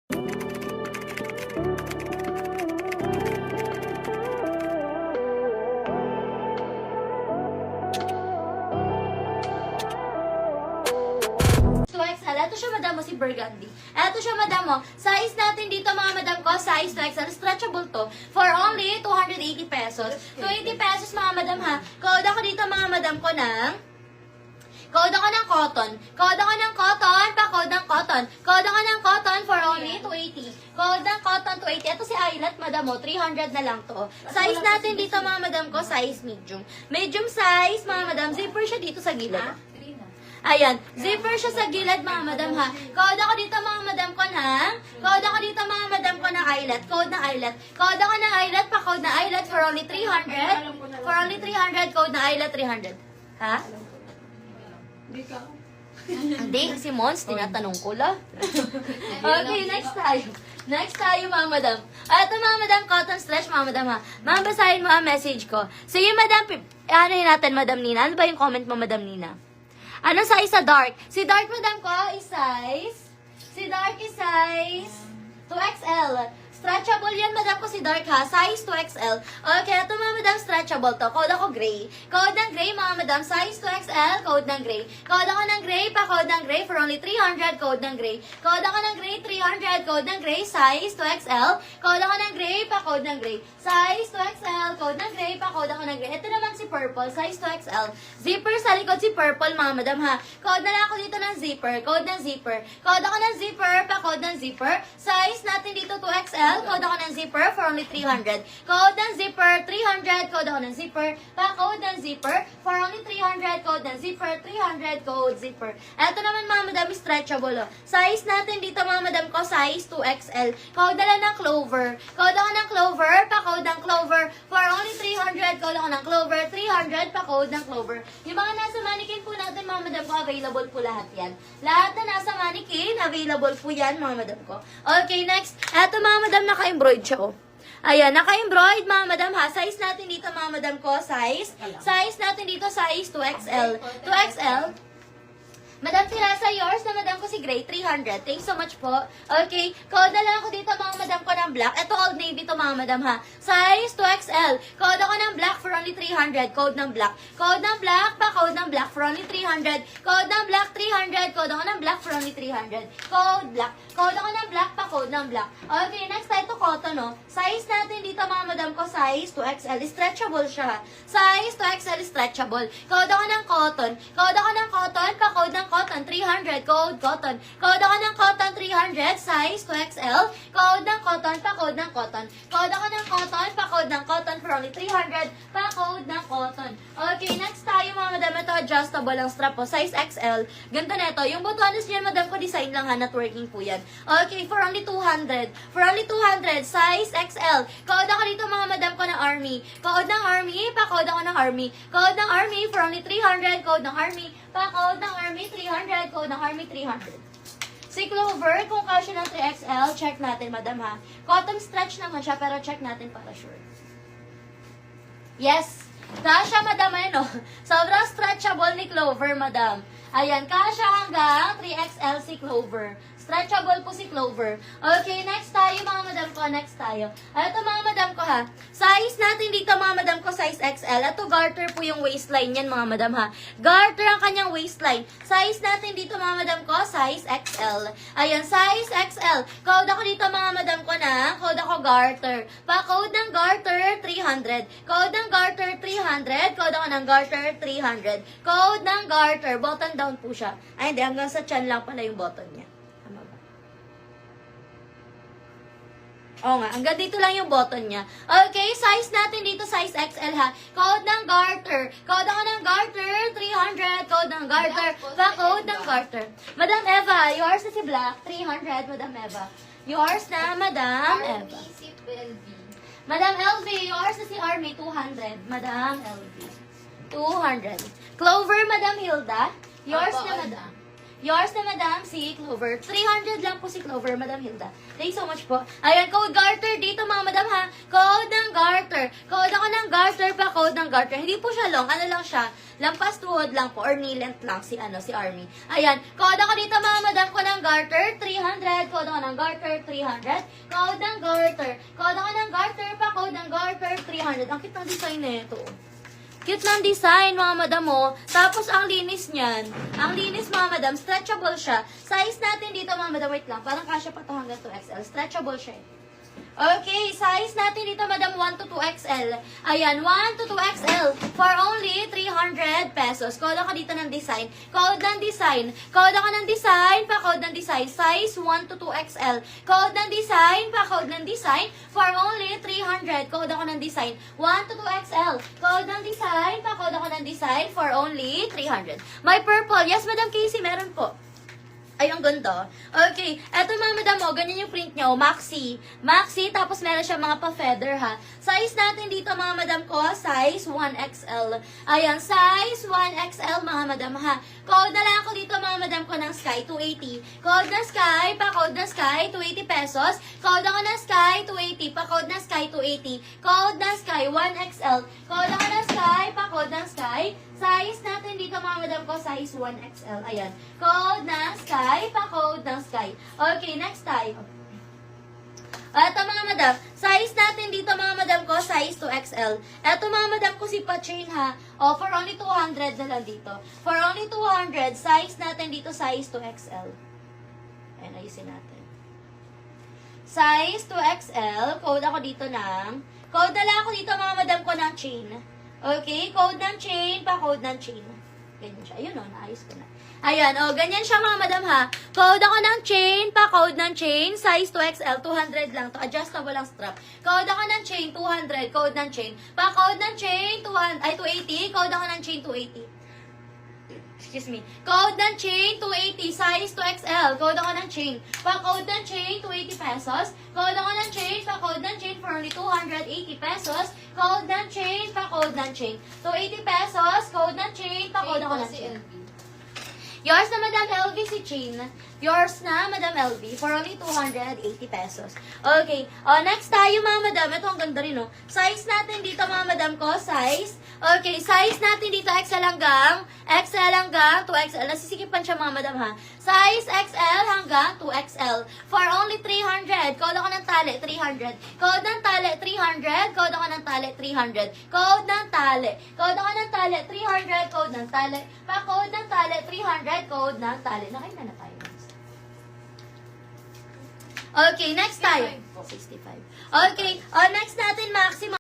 Ito siya, madam mo, si Burgundy. Ito siya, madam mo. Size natin dito, mga madam ko, size 2XL. Stretchable to. For only 280 pesos. 280 pesos, mga madam, ha. Code ako dito, mga madam ko, ng code ako ng cotton. Code ako ng cotton. Pa-code ng cotton. Code ako ng cotton for only 280. Code ng cotton 280. Ito si Eyelet, madam mo. 300 na lang to. Size natin dito, mga madam ko, size medium. Medium size, mga madam. Zipper siya dito sa gilid. Ayan, zipper siya sa gilid, mga madam, ha. Code ako dito, mga madam ko, ng code ako dito, mga madam ko, ng Eyelet. Code ng Eyelet. Code ako ng Eyelet, pa-code ng Eyelet for only 300. For only 300, code ng Eyelet 300. Ha? Hindi, si Mons, tinatanong ko lang. Okay, next tayo. Next tayo, mga madam. Ito, mga madam, cotton stretch, mga madam, ha. Ma'am, basahin mo ang message ko. Sige, madam, ano yun natin, madam Nina? Ano ba yung comment mo, madam Nina? Ano size sa dark? Si dark, madam ko, is size 2XL. Stretchable yan, madam ko, si dark, ha. Size 2XL. Okay, ito, mga madam, stretchable to. Code ako gray. Code ng gray, mga madam. Size 2XL, code ng gray. Code ako ng gray, pa-code ng gray for only 300, code ng gray. Code ako ng gray, 300, code ng gray. Size 2XL. Code ako ng gray, pa-code ng gray. Size 2XL, code ng gray, pa-code ako ng gray. Ito naman si purple, size 2XL. Zipper sa likod si purple, mga madam, ha. Code na lang ako dito ng zipper. Code ng zipper. Code ako ng zipper, pa-code ng zipper. Size natin dito 2XL. Code ako ng zipper for only 300. Code ng zipper, 300. Code ako ng zipper. Pa-code ng zipper for only 300. Code ng zipper, 300. Code zipper. Ito naman, mga madam, stretchable. Oh. Size natin dito, mga madam ko, size 2XL. Code na lang ng clover. Code ako ng clover. Pa-code ng clover for only 300. Code ako ng clover, 300. Pa-code ng clover. Yung mga nasa mannequin po natin, mga madam ko, available po lahat yan. Lahat na nasa mannequin, available po yan, mga madam ko. Okay, next. Ito, mga madam, naka-embroid siya, oh. Ayan, naka-embroid, mga madam, ha. Size natin dito, mga madam ko, size natin dito, size 2XL. 2XL. Madam Teresa, yours na madam ko si Gray, 300. Thanks so much po. Okay, code na lang ako dito, mga madam ko ng black. Ito, Old Navy to, mga madam, ha. Size 2XL. Code ako ng black for only 300. Code ng black. Code ng black, pa-code ng black for only 300. Code ng black, 300. Code ako ng black for only 300. Code black. Code ako ng black, pa-code ng black. Okay, next tayo to cotton, no. Size natin dito, mga madam ko, size 2XL. Stretchable siya, ha. Size 2XL, stretchable. Code ako ng cotton. Code ako ng cotton, pa-code ng cotton, 300. Code cotton. Code ako ng cotton, 300. Size 2XL. Code ng cotton, pa-code ng cotton. Code ako ng cotton, pa-code ng cotton for only 300. Pa-code ng cotton. Okay, next tayo, mga madam. Ito, adjustable ang strap po. Size XL. Ganito na ito. Yung butones niyan, madam ko, design lang, ha. Not working po yan. Okay, for only 200. For only 200. Size XL. Code ako dito, mga madam ko, ng army. Code ng army. Pa-code ako ng army. Code ng army for only 300. Code ng army. Pa-code ng army 300. Code ng army 300. Si Clover, kung kasya ng 3XL, check natin, madam, ha. Cotton stretch naman siya, pero check natin para sure. Yes. Kasya, madam, ayun, oh. Sobrang stretchable ni Clover, madam. Ayan, kasya hanggang 3XL si Clover. Stretchable po si Clover. Okay, next tayo, mga madam ko. Next tayo. Ito, mga madam ko, ha. Size natin dito, mga madam ko, size XL. Ito, garter po yung waistline yan, mga madam, ha. Garter ang kanyang waistline. Size natin dito, mga madam ko, size XL. Ayan, size XL. Code ako dito, mga madam ko, na code ako garter. Pa-code ng garter, 300. Code ng garter, 300. Code ako ng garter, 300. Code ng garter. Button down po siya. Ay, hindi. Hanggang sa chan lang pala yung button niya. Oo nga, hanggang dito lang yung button niya. Okay, size natin dito, size XL, ha. Code ng garter. Code ako ng garter, 300. Code ng garter. Pa-code ng garter. Madam Eva, yours na si Black, 300, Madam Eva. Yours na, Madam Eva. Madam LV, yours na si Army, 200. Madam LV. 200. Clover, Madam Hilda. Yours na, Madam. Yours na, Madam, si Clover. 300 lang po si Clover, Madam Hilda. Thank you so much po. Ayan, code garter dito, mga Madam, ha? Code ng garter. Code ako ng garter pa, code ng garter. Hindi po siya long. Ano lang siya? Lampas tuhod lang po, or knee length lang si Army. Ayan, code ako dito, mga Madam, ko ng garter. 300. Code ako ng garter. 300. Code ng garter. Code ako ng garter pa, code ng garter. 300. Ang cute ng design na ito. Cute ng design, mga madam, oh. Tapos, ang linis niyan. Ang linis, mga madam. Stretchable siya. Size natin dito, mga madam. Wait lang. Parang kasya pa ito hanggang 2XL. Stretchable siya. Okay, size natin dito, madam, 1 to 2XL. Ayan, 1 to 2XL for only 300 pesos. Code ako dito ng design. Code ng design. Code ako ng design, pa-code ng design. Size 1 to 2XL. Code ng design, pa-code ng design for only 300. Code ako ng design. 1 to 2XL. Code ng design, pa-code ako ng design for only 300. My purple. Yes, Madam Casey, meron po. Ay, ang ganda. Okay. Eto, mga madam, oh, ganyan yung print niya, oh. Maxi. Maxi, tapos meron siya mga pa-feather, ha. Size natin dito, mga madam ko, size 1XL. Ayan, size 1XL, mga madam, ha. Code na lang ako dito, mga madam ko, ng Sky, 280. Code na Sky, pa-code na Sky, 280 pesos. Code ako ng Sky, 280. Pa-code na Sky, 280. Code na Sky, 1XL. Code ako ng Sky, pa-code ng Sky. Size natin dito, mga madam ko, size 1XL. Ayan. Code ng Sky, pa-code ng Sky. Okay, next tayo. Ito, mga madam, size natin dito, mga madam ko, size 2XL. Ito, mga madam ko, si pa-chain, ha. O, for only 200 na lang dito. For only 200, size natin dito, size 2XL. Ayan, ayusin natin. Size 2XL, code ako dito ng, code na lang ako dito, mga madam ko, ng chain. Okay, code ng chain, pa-code ng chain. Ganyan siya. Ayun, o, naayos ko na. Ayan, o, ganyan siya, mga madam, ha. Code ako ng chain, pa-code ng chain, size 2XL, 200 lang to, adjustable lang strap. Code ako ng chain, 200, code ng chain. Pa-code ng chain, 280, code ako ng chain, 280. Excuse me. Code ng chain, 280. Size 2XL. Code ako ng chain. Pa-code ng chain, 280 pesos. Code ako ng chain, pa-code ng chain for only 280 pesos. Code ng chain, pa-code ng chain. 280 pesos. Code ng chain, pa-code ako ng chain. Yours na, Madam LV, si chain. Yours na, Madam LV, for only 280 pesos. Okay. Next tayo, mga madam. Ito, ang ganda rin, oh. Size natin dito, mga madam ko, size. Okay, size natin dito, XL hanggang 2XL. Nasisikipan siya, mga madam, ha. Size XL hanggang 2XL. For only 300. Code ako ng tali, 300. Code ng tali, 300. Code ako ng tali, 300. Code ng tali. Code ako ng tali, 300. Code ng tali. Pa-code ng tali, 300. Code ng tali. Nakain na tayo. Okay, next tayo. 65. Okay, next natin, maximum.